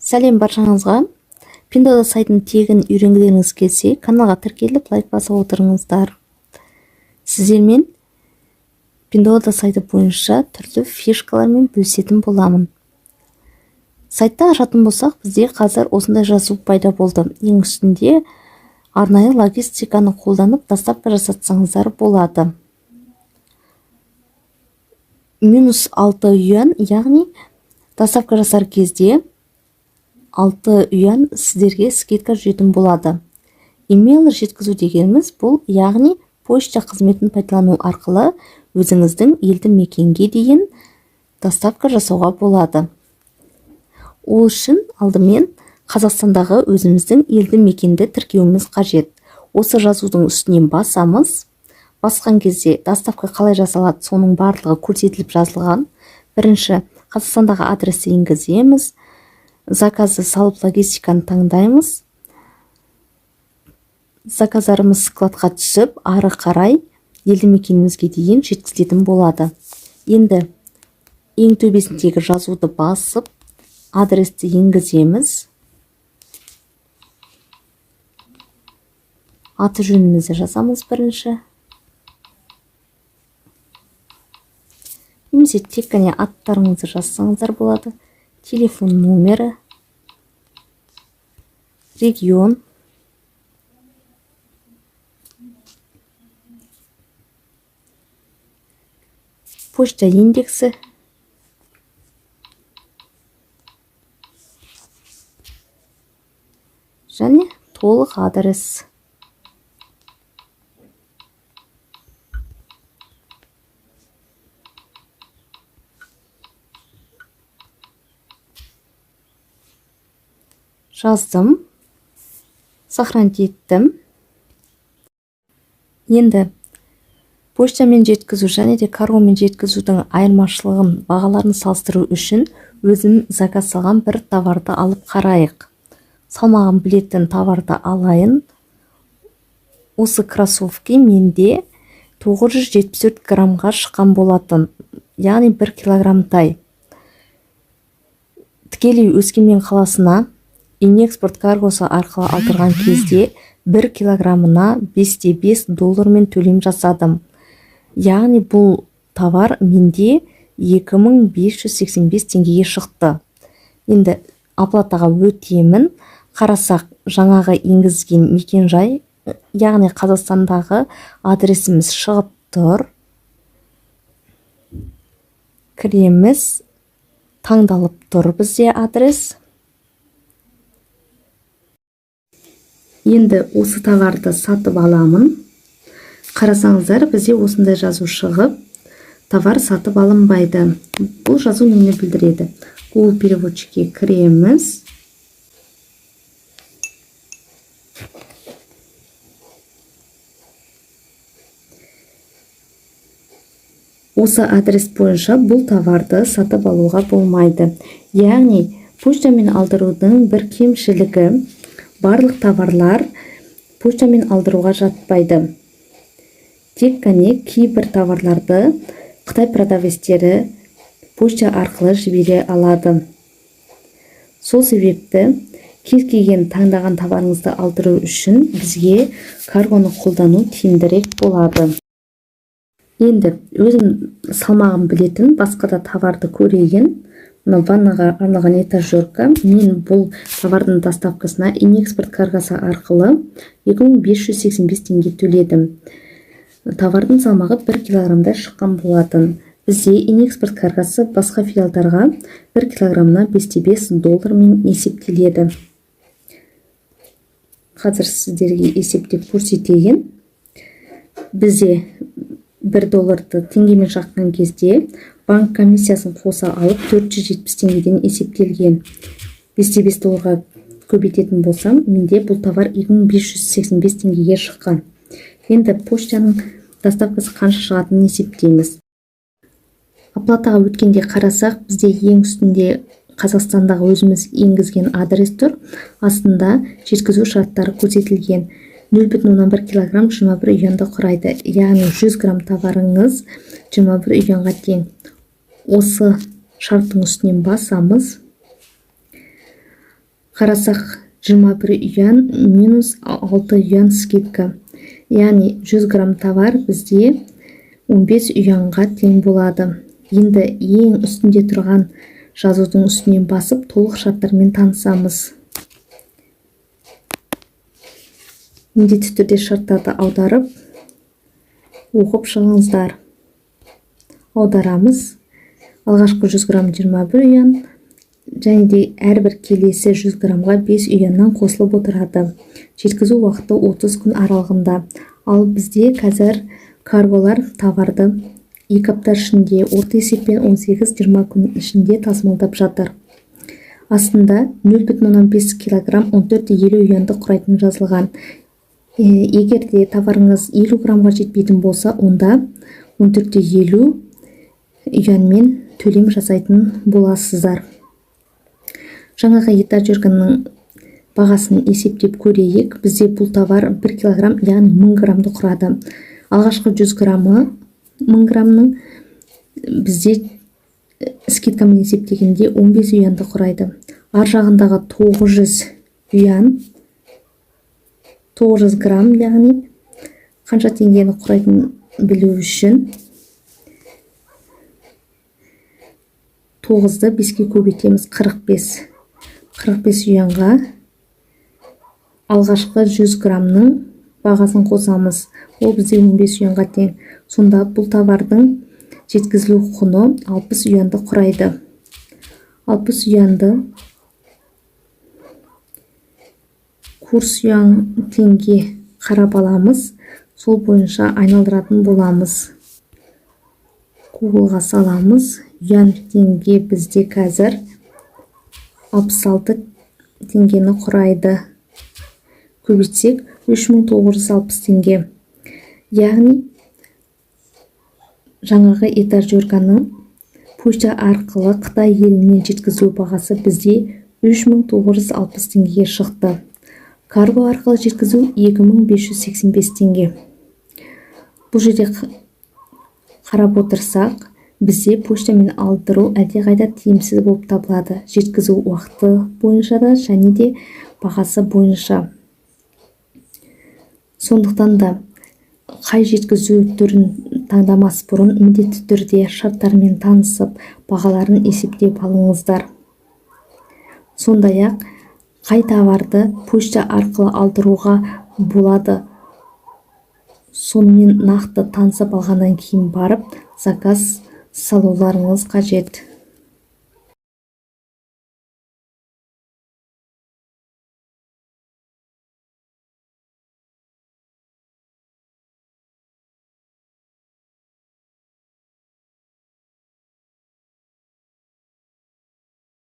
Сәлем баршаңызға. Pindoda сайтын тегін үйренгілеріңіз келсе, каналға тіркеліп лайк басып отырыңыздар. Сіздермен Pindoda сайты бойынша түрлі фишкалармен бөлісетін боламын. Сайтта ашатын болсақ, бізде қазір осындай жазу пайда болды. Ең үстінде арнайы логистиканы қолданып доставка жасатсаңыздар болады. -6 юан, яғни доставка жасар кезде 6 юан сіздерге скидка жүретін болады. Имейл жеткізу дегеніміз бұл, яғни почта қызметін пайдалану арқылы өзіңіздің елді мекенге дейін доставка жасауға болады. Ол үшін алдымен Қазақстандағы өзіміздің елді мекенді тіркеуіміз қажет. Осы жазудың үстінен басамыз. Басқан кезде доставка қалай жасалады, соның барлығы көрсетіліп жазылған. Бірінші, Қазақстандағы адресті енгіземіз. Заказды салып логистиканы таңдаймыз. Заказдарымыз складқа түсіп, ары қарай елді мекенімізге дейін жеткізілетін болады. Енді ең төбесіндегі жазуды басып, адресті енгіземіз. Аты жөнімізді жазамыз бірінші. Немесе тек қана аттарыңызды жазсаңыздар болады. Телефон номері, регион, почта индексі, және толық адрес. Жаздым, сохранить еттім. Енді почтамен жеткізу және де каргомен жеткізудің айырмашылығын, бағаларын салыстыру үшін өзім заказ салған бір товарды алып қарайық. Салмағын білетін товарды алайын. Осы кроссовки менде 974 граммға шыққан болатын, яғни 1 килограммдай. Тікелей Өскемен қаласына инэкспорт каргосы арқылы алдырған кезде 1 килограммына $5.5 төлем жасадым. Яғни бұл товар менде 2585 теңгеге шықты. Енді оплатаға өтемін. Қарасақ, жаңағы енгізген мекен-жай, яғни Қазақстандағы адресіміз шығып тұр. Кіреміз, таңдалып тұр бізде адрес. Енді осы товарды сатып аламын. Қарасаңыздар, бізде осындай жазу шығып, товар сатып алынбайды. Бұл жазу нені білдіреді? Google переводчикке кіреміз. Осы адрес бойынша бұл товарды сатып алуға болмайды. Яғни, почтамен алдырудың бір кемшілігі, барлық товарлар почтамен алдыруға жатпайды. Тек қана кейбір товарларды Қытай продавецтері почта арқылы жібере алады. Сол себепті кез келген таңдаған товарыңызды алдыру үшін бізге каргоны қолдану тиімдірек болады. Енді өзім салмағын білетін басқа да товарды көрейін. Мына ваннаға арналған этажерка. Мен бұл товардың доставкасына инэкспорт каргосы арқылы 2585 теңге төледім. Товардың салмағы 1 килограммдай шыққан болатын. Бізде инэкспорт каргосы басқа филиалдарға 1 килограммына $5.5 есептеледі. Қазір сіздерге есептеп көрсетейін. Бізде $1 теңгемен шаққан кезде банк комиссиясын қоса алып 470 теңгеден есептелген. $5.5 көбейтетін болсам, менде бұл товар 2585 теңгеге шыққан. Енді почтаның доставкасы қанша шығатынын есептейміз. Оплатаға өткенде қарасақ, бізде ең үстінде Қазақстандағы өзіміз енгізген адрес тұр. Астында жеткізу шарттары көрсетілген. 0,1 килограмм 21 юанды құрайды. Яғни 100 грамм товарыңыз 21 юанға тең. Осы шарттың үстінен басамыз. Қарасақ 21 юан минус 6 юан скидка. Яғни 100 грамм товар бізде 15 юанға тең болады. Енді ең үстінде тұрған жазудың үстінен басып толық шарттармен танысамыз. Міндетті түрде шарттарды аударып оқып шығыңыздар. Аударамыз. Алғашқы 100 грамм 21 юан, және де әрбір келесі 100 граммға 5 юаннан қосылып отырады. Жеткізу уақыты 30 күн аралығында. Ал бізде қазір карголар товарды 2 апта ішінде, орта есеппен 18-20 күн ішінде тасымалдап жатыр. Астында 0,5 килограмм 14,50 юанды құрайтын жазылған. Егер де товарыңыз 50 граммға жетпейтін болса, онда 14,50 юанмен төлем жасайтын боласыздар. Жаңағы этажерканың бағасын есептеп көрейік. Бізде бұл товар 1 килограмм, яғни 1000 граммды құрады. Алғашқы 100 граммы 1000 граммның бізде скидкамен есептегенде 15 юанды құрайды. Ар жағындағы 900 юан 900 грамм, яғни қанша теңгені құрайтын білу үшін 9-ды 5-ке көбейтеміз. 45 юанға алғашқы 100 граммның бағасын қосамыз. Ол бізде 15 юанға тең. Сонда бұл товардың жеткізілу құны 60 юанды құрайды. 60 юанды курс юан теңге қарап аламыз. Сол бойынша айналдыратын боламыз. Гуглға саламыз. Юан теңге бізде қазір 66 теңгені құрайды. Көбейтсек 3960 теңге. Яғни жаңағы этажерканың почта арқылы Қытай еліне жеткізу бағасы бізде 3960 теңгеге шықты. Карго арқылы жеткізу 2585 теңге. Бұл жерде қарап отырсақ, бізде поштамен алдыру әлдеқайда тиімсіз болып табылады. Жеткізу уақыты бойынша да, және де бағасы бойынша. Сондықтан да қай жеткізу түрін таңдамас бұрын міндетті түрде шарттармен танысып, бағаларын есептеп алыңыздар. Сондай-ақ қай товарды почта арқылы алдыруға болады, сонымен нақты танысып алғаннан кейін барып заказ салуларыңыз қажет.